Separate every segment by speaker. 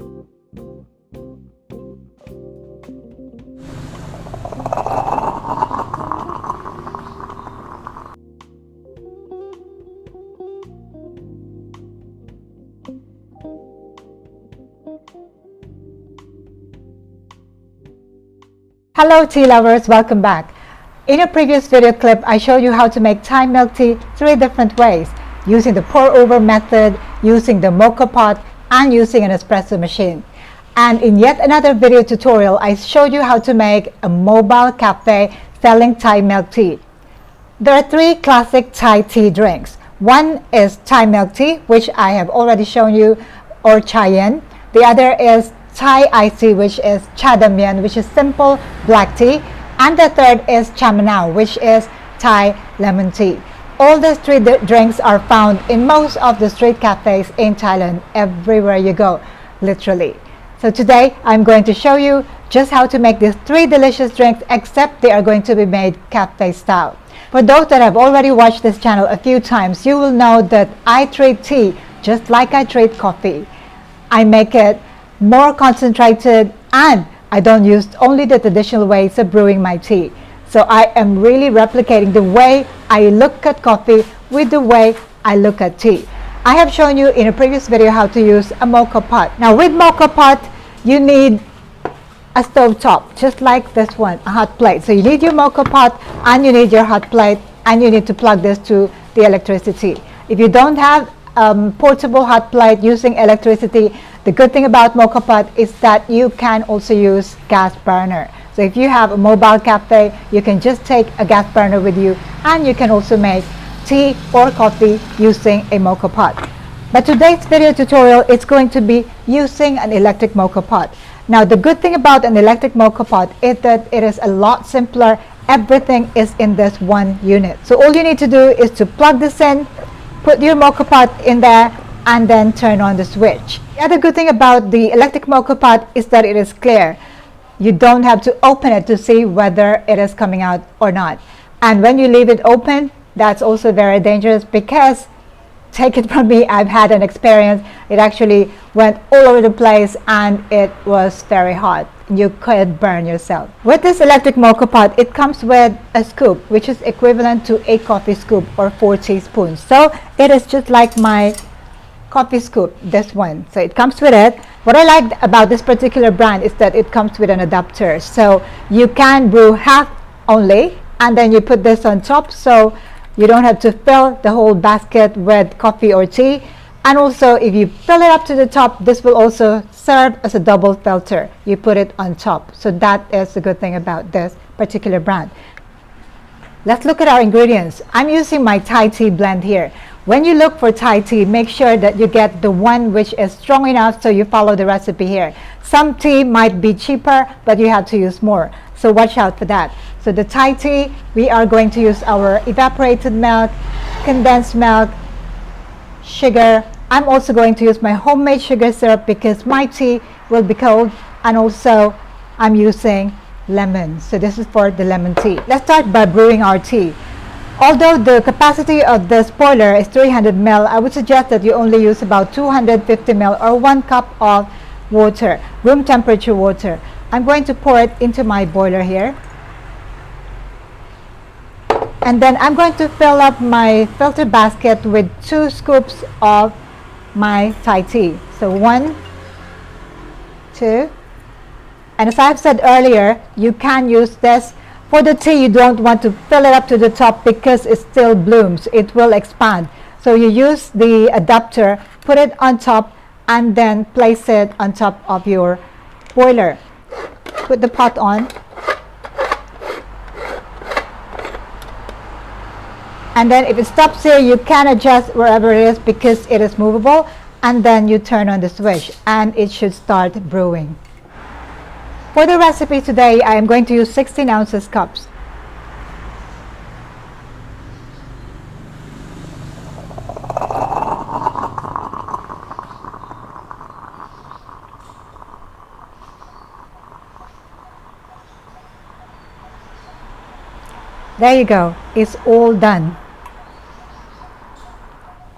Speaker 1: Hello tea lovers, welcome back. In a previous video clip, I showed you how to make Thai milk tea 3 different ways, using the pour over method, using the Mocha Pot, and using an espresso machine. And in yet another video tutorial, I showed you how to make a mobile cafe selling Thai milk tea. There are 3 classic Thai tea drinks. One is Thai milk tea, which I have already shown you, or Chayen. The other is Thai iced tea, which is Cha Dam Yen, which is simple black tea. And the third is Cha Manao, which is Thai lemon tea. All these 3 drinks are found in most of the street cafes in Thailand, everywhere you go, literally. So today I'm going to show you just how to make these 3 delicious drinks, except they are going to be made cafe style. For those that have already watched this channel a few times, you will know that I treat tea just like I treat coffee. I make it more concentrated, and I don't use only the traditional ways of brewing my tea. So I am really replicating the way I look at coffee with the way I look at tea. I have shown you in a previous video how to use a Mocha Pot. Now with Mocha Pot, you need a stove top, just like this one, a hot plate. So you need your Mocha Pot, and you need your hot plate, and you need to plug this to the electricity. If you don't have portable hot plate using electricity, the good thing about Mocha Pot is that you can also use gas burner. So if you have a mobile cafe, you can just take a gas burner with you, and you can also make tea or coffee using a Mocha Pot. But today's video tutorial is going to be using an electric Mocha Pot. Now the good thing about an electric Mocha Pot is that it is a lot simpler. Everything is in this one unit. So all you need to do is to plug this in, put your Mocha Pot in there, and then turn on the switch. The other good thing about the electric Mocha Pot is that it is clear. You don't have to open it to see whether it is coming out or not. And when you leave it open, that's also very dangerous, because take it from me, I've had an experience. It actually went all over the place and it was very hot. You could burn yourself. With this electric Mocha Pot, it comes with a scoop, which is equivalent to a coffee scoop, or 4 teaspoons. So it is just like my coffee scoop, this one. So it comes with it. What I like about this particular brand is that it comes with an adapter. So you can brew half only, and then you put this on top, so you don't have to fill the whole basket with coffee or tea. And also, if you fill it up to the top, this will also serve as a double filter. You put it on top. So that is the good thing about this particular brand. Let's look at our ingredients. I'm using my Thai tea blend here. When you look for Thai tea, make sure that you get the one which is strong enough, so you follow the recipe here. Some tea might be cheaper, but you have to use more. So watch out for that. So the Thai tea, we are going to use our evaporated milk, condensed milk, sugar. I'm also going to use my homemade sugar syrup because my tea will be cold, and also I'm using lemon. So this is for the lemon tea. Let's start by brewing our tea. Although the capacity of this boiler is 300 ml, I would suggest that you only use about 250 ml, or 1 cup of water, room temperature water. I'm going to pour it into my boiler here. And then I'm going to fill up my filter basket with 2 scoops of my Thai tea. So 1, 2. And as I've said earlier, you can use this. For the tea, you don't want to fill it up to the top because it still blooms. It will expand. So you use the adapter, put it on top, and then place it on top of your boiler. Put the pot on. And then if it stops here, you can adjust wherever it is because it is movable. And then you turn on the switch and it should start brewing. For the recipe today, I am going to use 16 ounces cups. There you go, it's all done.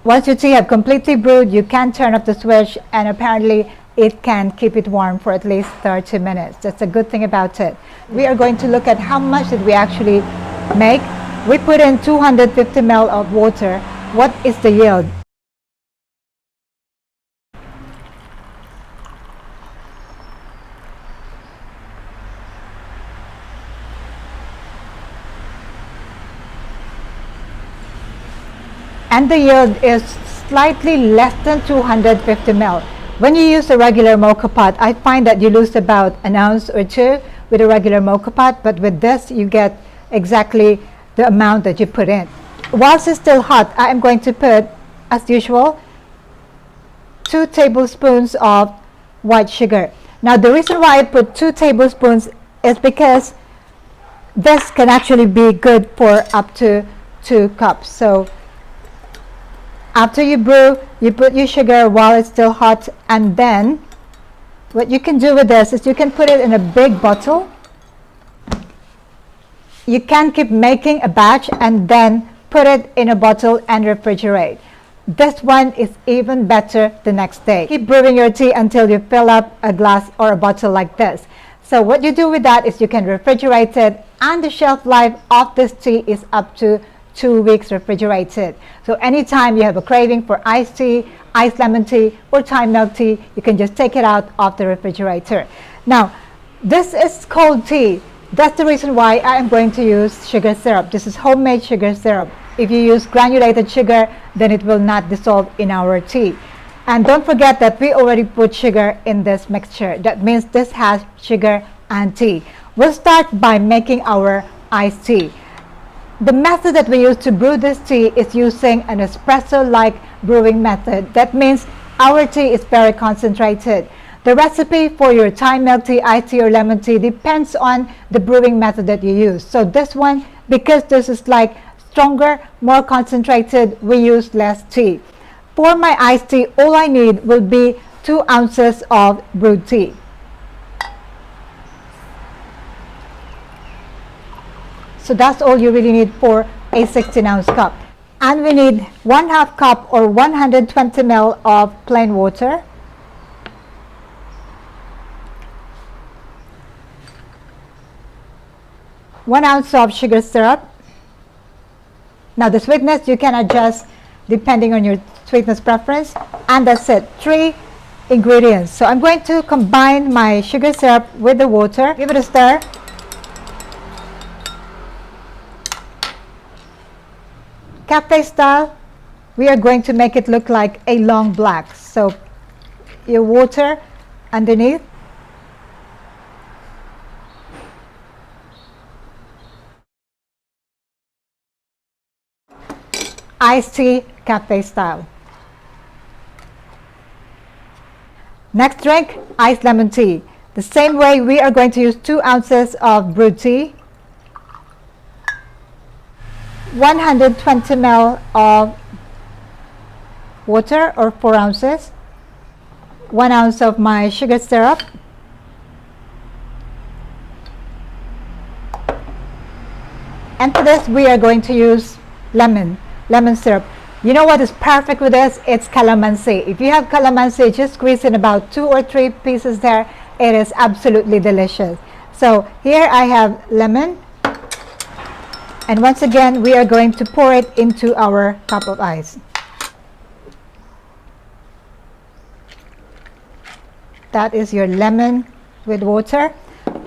Speaker 1: Once your tea have completely brewed, you can turn off the switch, and apparently it can keep it warm for at least 30 minutes. That's a good thing about it. We are going to look at how much did we actually make. We put in 250 ml of water. What is the yield? And the yield is slightly less than 250 ml. When you use a regular Mocha Pot, I find that you lose about an ounce or two with a regular Mocha Pot, but with this you get exactly the amount that you put in. Whilst it's still hot, I am going to put, as usual, 2 tablespoons of white sugar. Now the reason why I put 2 tablespoons is because this can actually be good for up to 2 cups. So after you brew, you put your sugar while it's still hot, and then what you can do with this is you can put it in a big bottle. You can keep making a batch and then put it in a bottle and refrigerate. This one is even better the next day. Keep brewing your tea until you fill up a glass or a bottle like this. So what you do with that is you can refrigerate it, and the shelf life of this tea is up to 2 weeks refrigerated. So anytime you have a craving for iced tea, iced lemon tea, or Thai milk tea, you can just take it out of the refrigerator. Now, this is cold tea. That's the reason why I am going to use sugar syrup. This is homemade sugar syrup. If you use granulated sugar, then it will not dissolve in our tea. And don't forget that we already put sugar in this mixture. That means this has sugar and tea. We'll start by making our iced tea. The method that we use to brew this tea is using an espresso-like brewing method. That means our tea is very concentrated. The recipe for your Thai milk tea, iced tea, or lemon tea depends on the brewing method that you use. So this one, because this is like stronger, more concentrated, we use less tea. For my iced tea, all I need will be 2 ounces of brewed tea. So that's all you really need for a 16-ounce cup. And we need 1/2 cup or 120 ml of plain water. One ounce of sugar syrup. Now the sweetness you can adjust depending on your sweetness preference. And that's it, 3 ingredients. So I'm going to combine my sugar syrup with the water. Give it a stir. Cafe style, we are going to make it look like a long black. So your water underneath. Iced tea, cafe style. Next drink, iced lemon tea. The same way, we are going to use 2 ounces of brewed tea, 120 ml of water or 4 ounces, 1 ounce of my sugar syrup, and for this we are going to use lemon syrup. You know what is perfect with this? It's calamansi. If you have calamansi, just squeeze in about 2 or 3 pieces there. It is absolutely delicious. So here I have lemon. And once again, we are going to pour it into our cup of ice. That is your lemon with water.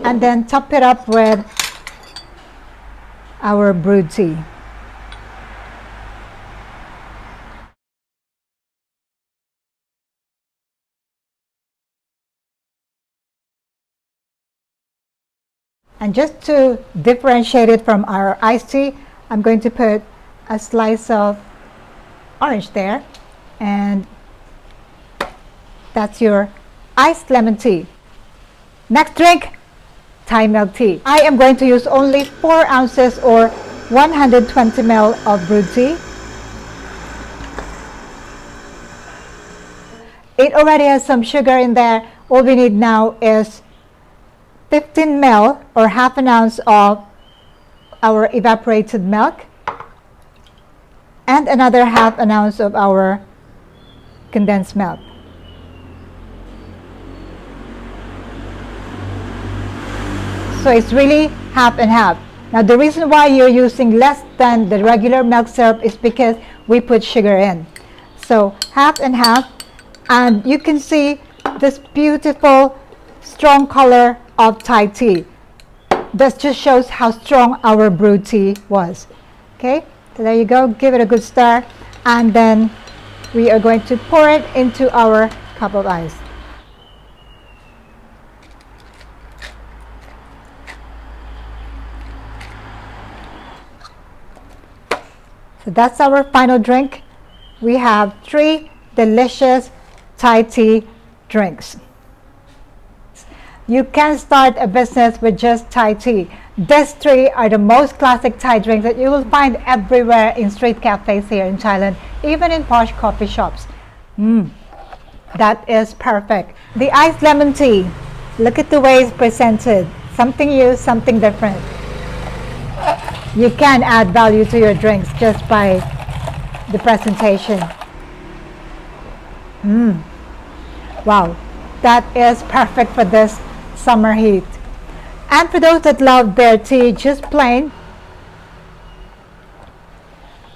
Speaker 1: And then top it up with our brewed tea. And just to differentiate it from our iced tea, I'm going to put a slice of orange there, and that's your iced lemon tea. Next drink, Thai milk tea. I am going to use only 4 ounces or 120 ml of brewed tea. It already has some sugar in there. All we need now is 15 ml or half an ounce of our evaporated milk and another half an ounce of our condensed milk. So it's really half and half. Now the reason why you're using less than the regular milk syrup is because we put sugar in. So half and half, and you can see this beautiful strong color of Thai tea. That just shows how strong our brewed tea was. Okay, so there you go. Give it a good stir, and then we are going to pour it into our cup of ice. So that's our final drink. We have 3 delicious Thai tea drinks. You can start a business with just Thai tea. These 3 are the most classic Thai drinks that you will find everywhere in street cafes here in Thailand, even in posh coffee shops. That is perfect. The iced lemon tea. Look at the way it's presented. Something new, something different. You can add value to your drinks just by the presentation. Wow, that is perfect for this summer heat. And for those that love their tea just plain,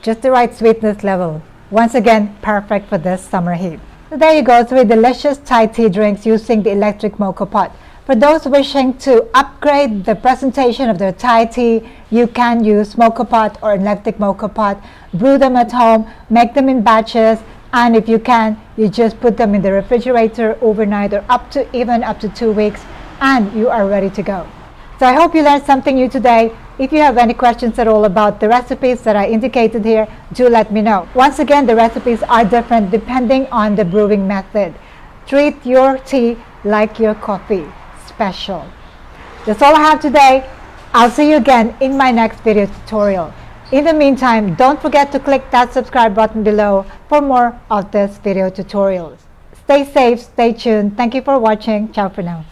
Speaker 1: just the right sweetness level. Once again, perfect for this summer heat. So there you go, 3 delicious Thai tea drinks using the electric Mocha Pot. For those wishing to upgrade the presentation of their Thai tea, you can use Mocha Pot or electric Mocha Pot. Brew them at home, make them in batches, and if you can, you just put them in the refrigerator overnight or even up to 2 weeks, and you are ready to go. So I hope you learned something new today. If you have any questions at all about the recipes that I indicated here, do let me know. Once again, the recipes are different depending on the brewing method. Treat your tea like your coffee. Special. That's all I have today. I'll see you again in my next video tutorial. In the meantime, don't forget to click that subscribe button below for more of this video tutorials. Stay safe, stay tuned. Thank you for watching. Ciao for now.